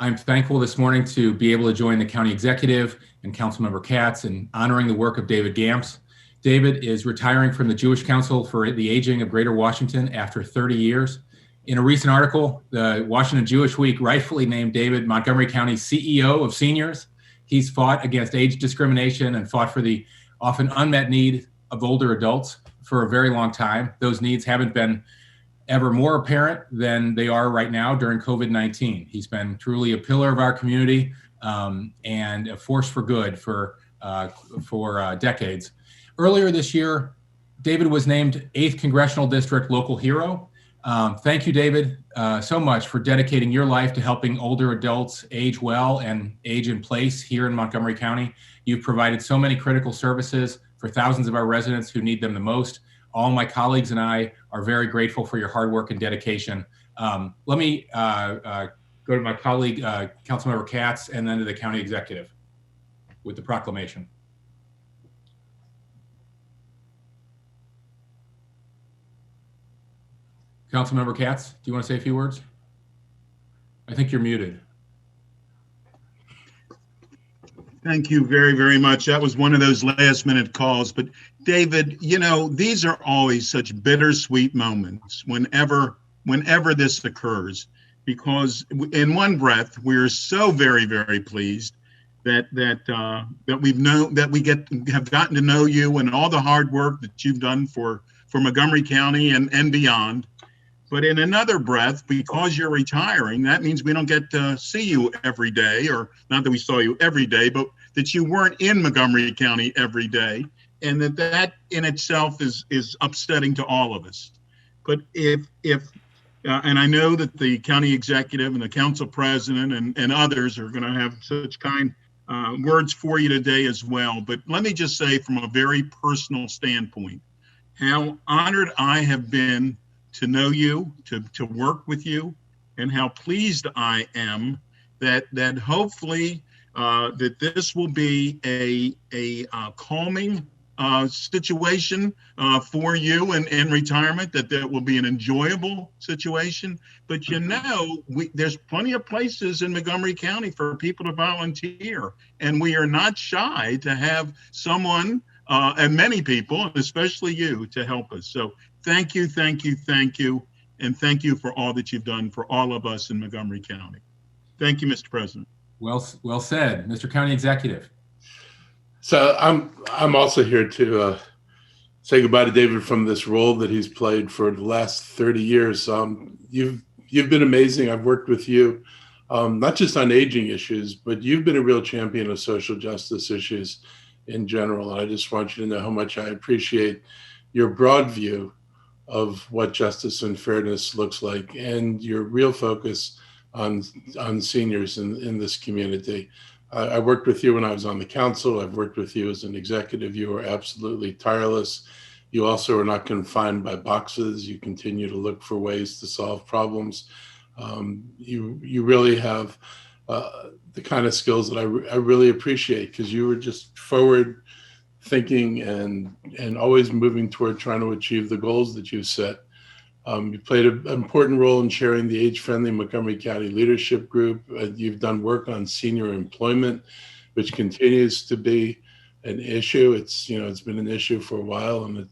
I'm thankful this morning to be able to join the county executive and Councilmember Katz in honoring the work of David Gamse. David is retiring from the Jewish Council for the Aging of Greater Washington after 30 years. In a recent article, the Washington Jewish Week rightfully named David Montgomery County CEO of seniors. He's fought against age discrimination and fought for the often unmet need of older adults for a very long time. Those needs haven't been ever more apparent than they are right now during COVID-19. He's been truly a pillar of our community and a force for good for decades. Earlier this year, David was named 8th Congressional District Local Hero. Thank you, David, so much for dedicating your life to helping older adults age well and age in place here in Montgomery County. You've provided so many critical services for thousands of our residents who need them the most. All my colleagues and I are very grateful for your hard work and dedication. Let me go to my colleague, Councilmember Katz, and then to the county executive with the proclamation. Councilmember Katz, do you want to say a few words? I think you're muted. Thank you very, very much. That was one of those last minute calls. But David, you know, these are always such bittersweet moments whenever this occurs, because in one breath, we're so very, very pleased that we have gotten to know you and all the hard work that you've done for Montgomery County and beyond. But in another breath, because you're retiring, that means we don't get to see you every day, or not that we saw you every day, but that you weren't in Montgomery County every day. And that in itself is upsetting to all of us. But and I know that the county executive and the council president and others are going to have such kind words for you today as well. But let me just say from a very personal standpoint, how honored I have been to know you, to work with you, and how pleased I am that hopefully that this will be a calming situation for you in retirement, that will be an enjoyable situation. But you know, there's plenty of places in Montgomery County for people to volunteer, and we are not shy to have someone and many people, especially you, to help us. So thank you, thank you, thank you, and thank you for all that you've done for all of us in Montgomery County. Thank you, Mr. President. Well said, Mr. County Executive. So I'm also here to say goodbye to David from this role that he's played for the last 30 years. You've been amazing. I've worked with you, not just on aging issues, but you've been a real champion of social justice issues in general. And I just want you to know how much I appreciate your broad view of what justice and fairness looks like, and your real focus on seniors in this community. I worked with you when I was on the council. I've worked with you as an executive. You are absolutely tireless. You also are not confined by boxes. You continue to look for ways to solve problems. You really have the kind of skills that I really appreciate, because you were just forward thinking and always moving toward trying to achieve the goals that you set. You played an important role in chairing the age-friendly Montgomery County Leadership Group. You've done work on senior employment, which continues to be an issue. It's been an issue for a while, and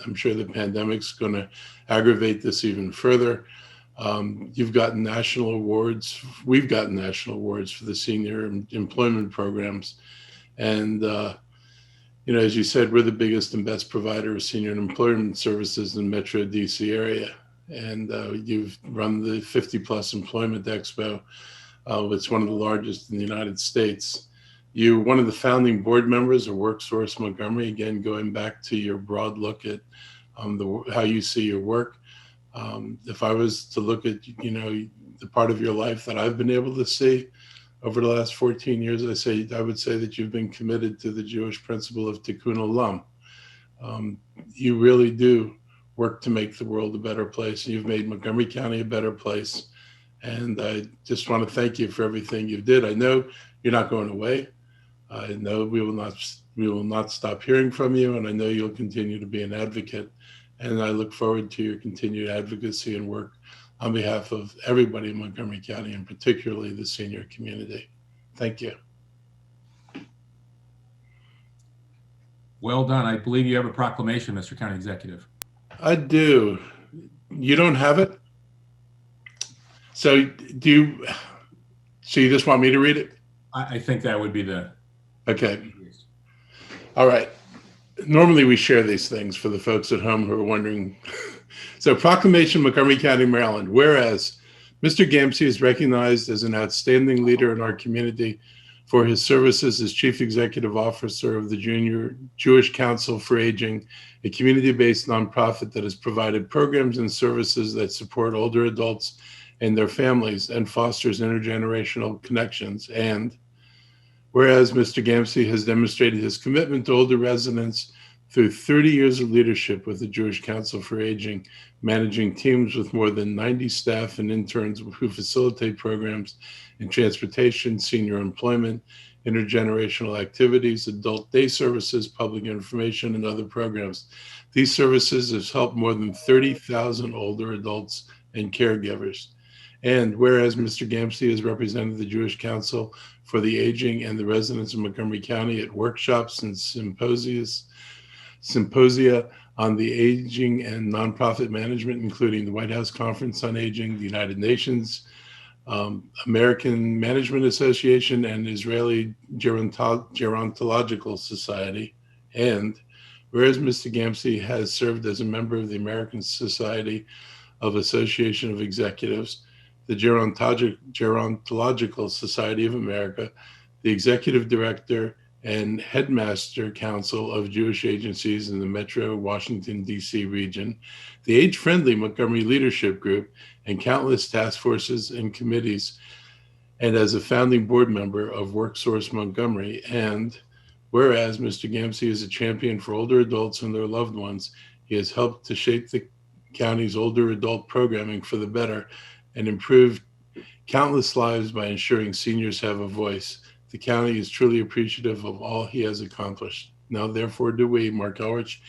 I'm sure the pandemic's going to aggravate this even further. You've gotten national awards. We've gotten national awards for the senior employment programs, and as you said, we're the biggest and best provider of senior employment services in Metro DC area. And you've run the 50 Plus Employment Expo. It's one of the largest in the United States. You're one of the founding board members of WorkSource Montgomery, again, going back to your broad look at how you see your work. If I was to look at, the part of your life that I've been able to see over the last 14 years, I would say that you've been committed to the Jewish principle of tikkun olam. You really do work to make the world a better place. You've made Montgomery County a better place. And I just want to thank you for everything you did. I know you're not going away. I know we will not stop hearing from you. And I know you'll continue to be an advocate. And I look forward to your continued advocacy and work on behalf of everybody in Montgomery County, and particularly the senior community. Thank you. Well done. I believe you have a proclamation, Mr. County Executive. I do. You don't have it? So do you, so you just want me to read it? I think that would be the... Okay. All right. Normally we share these things for the folks at home who are wondering. So Proclamation, Montgomery County, Maryland. Whereas Mr. Gamse is recognized as an outstanding leader in our community for his services as Chief Executive Officer of the Junior Jewish Council for Aging, a community-based nonprofit that has provided programs and services that support older adults and their families and fosters intergenerational connections. And whereas Mr. Gamse has demonstrated his commitment to older residents through 30 years of leadership with the Jewish Council for Aging, managing teams with more than 90 staff and interns who facilitate programs in transportation, senior employment, intergenerational activities, adult day services, public information, and other programs. These services have helped more than 30,000 older adults and caregivers. And whereas Mr. Gamse has represented the Jewish Council for the Aging and the residents of Montgomery County at workshops and symposia on the aging and nonprofit management, including the White House Conference on Aging, the United Nations, American Management Association, and Israeli Gerontological Society. And whereas Mr. Gamse has served as a member of the American Society of Association of Executives, the Gerontological Society of America, the Executive Director and Headmaster Council of Jewish Agencies in the Metro Washington, D.C. region, the Age-Friendly Montgomery Leadership Group, and countless task forces and committees, and as a founding board member of WorkSource Montgomery. And whereas Mr. Gamse is a champion for older adults and their loved ones, he has helped to shape the county's older adult programming for the better and improved countless lives by ensuring seniors have a voice. The county is truly appreciative of all he has accomplished. Now, therefore, do we, Mark Elrich,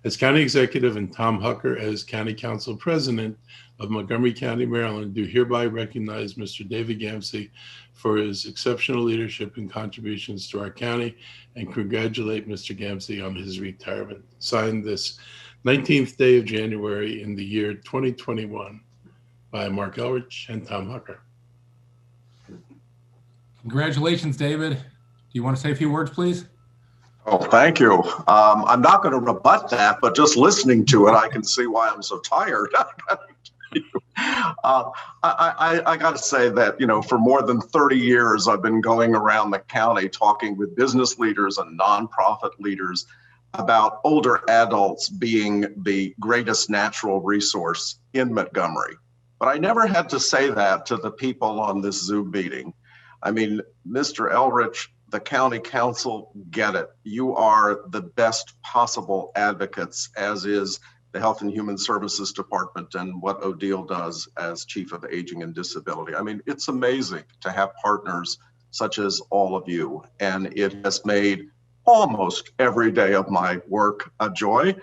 as County Executive, and Tom Hucker as County Council President of Montgomery County, Maryland, do hereby recognize Mr. David Gamse for his exceptional leadership and contributions to our county, and congratulate Mr. Gamse on his retirement. Signed this 19th day of January in the year 2021 by Mark Elrich and Tom Hucker. Congratulations, David. Do you want to say a few words, please? Oh, thank you. I'm not going to rebut that, but just listening to it, I can see why I'm so tired. I got to say that, for more than 30 years, I've been going around the county talking with business leaders and nonprofit leaders about older adults being the greatest natural resource in Montgomery. But I never had to say that to the people on this Zoom meeting. I mean, Mr. Elrich, the county council get it. You are the best possible advocates, as is the Health and Human Services Department and what Odile does as Chief of Aging and Disability. I mean, it's amazing to have partners such as all of you, and it has made almost every day of my work a joy.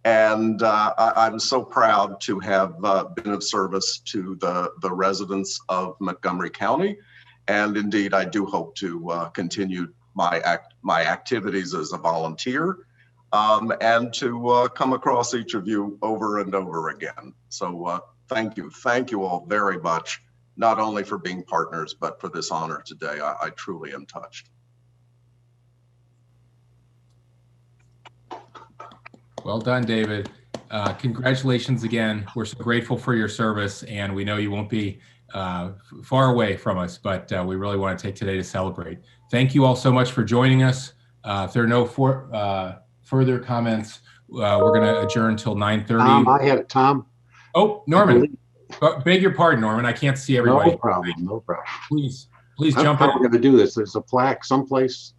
And I'm so proud to have been of service to the residents of Montgomery County. And indeed, I do hope to continue my activities as a volunteer and to come across each of you over and over again. So thank you all very much, not only for being partners, but for this honor today. I truly am touched. Well done, David. Congratulations again. We're so grateful for your service, and we know you won't be far away from us, but we really want to take today to celebrate. Thank you all so much for joining us. If there are no further comments, we're going to adjourn till 9:30. Tom. Oh, Norman. Beg your pardon, Norman. I can't see everybody. No problem. Please jump How in. are we going to do this? There's a plaque someplace.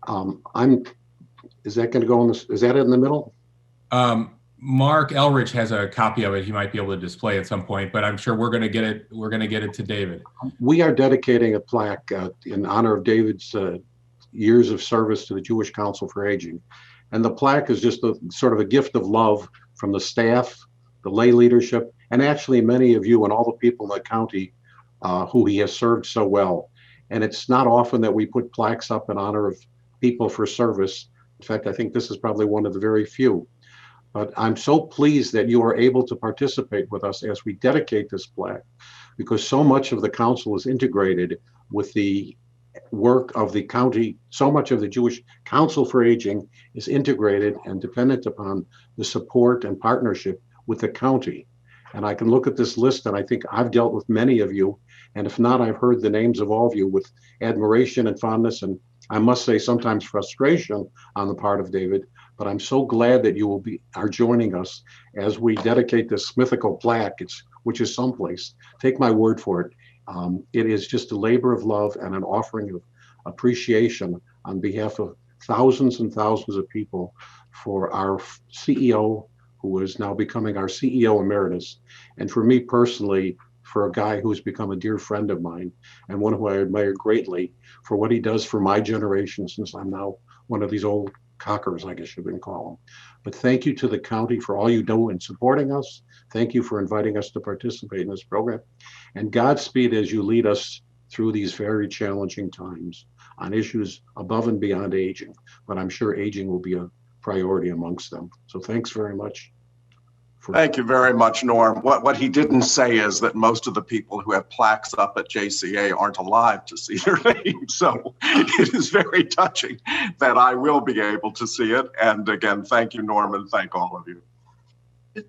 Is that going to go on this? Is that in the middle? Mark Elrich has a copy of it. He might be able to display at some point, but I'm sure we're going to get it. We're going to get it to David. We are dedicating a plaque in honor of David's years of service to the Jewish Council for Aging. And the plaque is just a sort of a gift of love from the staff, the lay leadership, and actually many of you and all the people in the county who he has served so well. And it's not often that we put plaques up in honor of people for service. In fact, I think this is probably one of the very few. But I'm so pleased that you are able to participate with us as we dedicate this plaque, because so much of the council is integrated with the work of the county. So much of the Jewish Council for Aging is integrated and dependent upon the support and partnership with the county. And I can look at this list, and I think I've dealt with many of you. And if not, I've heard the names of all of you with admiration and fondness, and I must say sometimes frustration on the part of David. But I'm so glad that you are joining us as we dedicate this mythical plaque, which is someplace. Take my word for it. It is just a labor of love and an offering of appreciation on behalf of thousands and thousands of people for our CEO, who is now becoming our CEO emeritus, and for me personally, for a guy who's become a dear friend of mine and one who I admire greatly for what he does for my generation, since I'm now one of these old cockers, I guess you can call them. But thank you to the county for all you do in supporting us. Thank you for inviting us to participate in this program. And Godspeed as you lead us through these very challenging times on issues above and beyond aging. But I'm sure aging will be a priority amongst them. So thanks very much. Thank you very much, Norm. What he didn't say is that most of the people who have plaques up at JCA aren't alive to see their name. So it is very touching that I will be able to see it. And again, thank you, Norm, and thank all of you.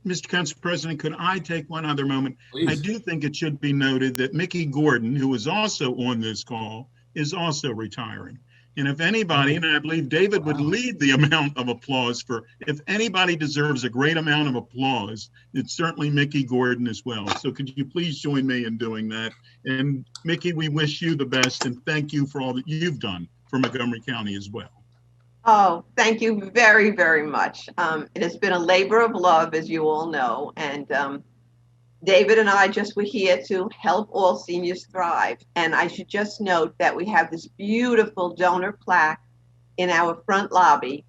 Mr. Council President, could I take one other moment? Please. I do think it should be noted that Mickey Gordon, who is also on this call, is also retiring. And if anybody, and I believe David would lead the amount of applause for, if anybody deserves a great amount of applause, it's certainly Mickey Gordon as well. So could you please join me in doing that? And Mickey, we wish you the best and thank you for all that you've done for Montgomery County as well. Oh, thank you very, very much. It has been a labor of love, as you all know, and David and I just were here to help all seniors thrive. And I should just note that we have this beautiful donor plaque in our front lobby,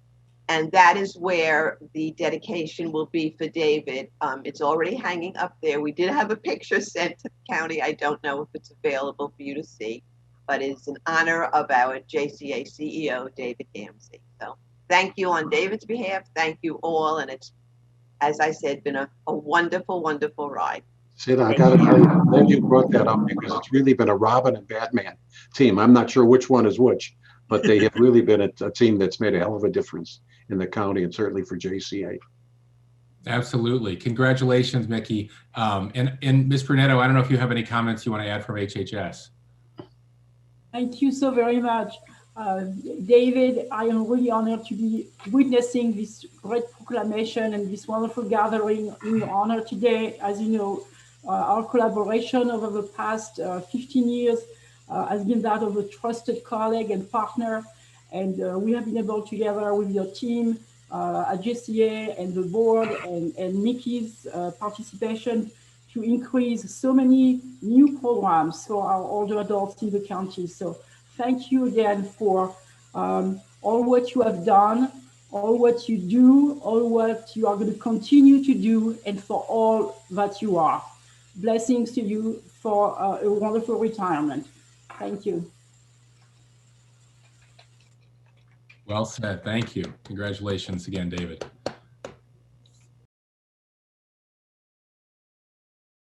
and that is where the dedication will be for David. It's already hanging up there. We did have a picture sent to the county. I don't know if it's available for you to see, but it's in honor of our JCA CEO, David Gamse. So thank you on David's behalf. Thank you all. And it's, as I said, been a wonderful, wonderful ride. Sid, I got to tell you, I'm glad you brought that up because it's really been a Robin and Batman team. I'm not sure which one is which, but they have really been a team that's made a hell of a difference in the county and certainly for JCA. Absolutely. Congratulations, Mickey. And Ms. Brunetto, I don't know if you have any comments you want to add from HHS. Thank you so very much. David, I am really honored to be witnessing this great proclamation and this wonderful gathering in your honor today. As you know, our collaboration over the past 15 years has been that of a trusted colleague and partner. And we have been able together with your team at JCA and the board and Mickey's participation to increase so many new programs for our older adults in the county. So thank you again for all what you have done, all what you do, all what you are going to continue to do, and for all that you are. Blessings to you for a wonderful retirement. Thank you. Well said. Thank you. Congratulations again, David.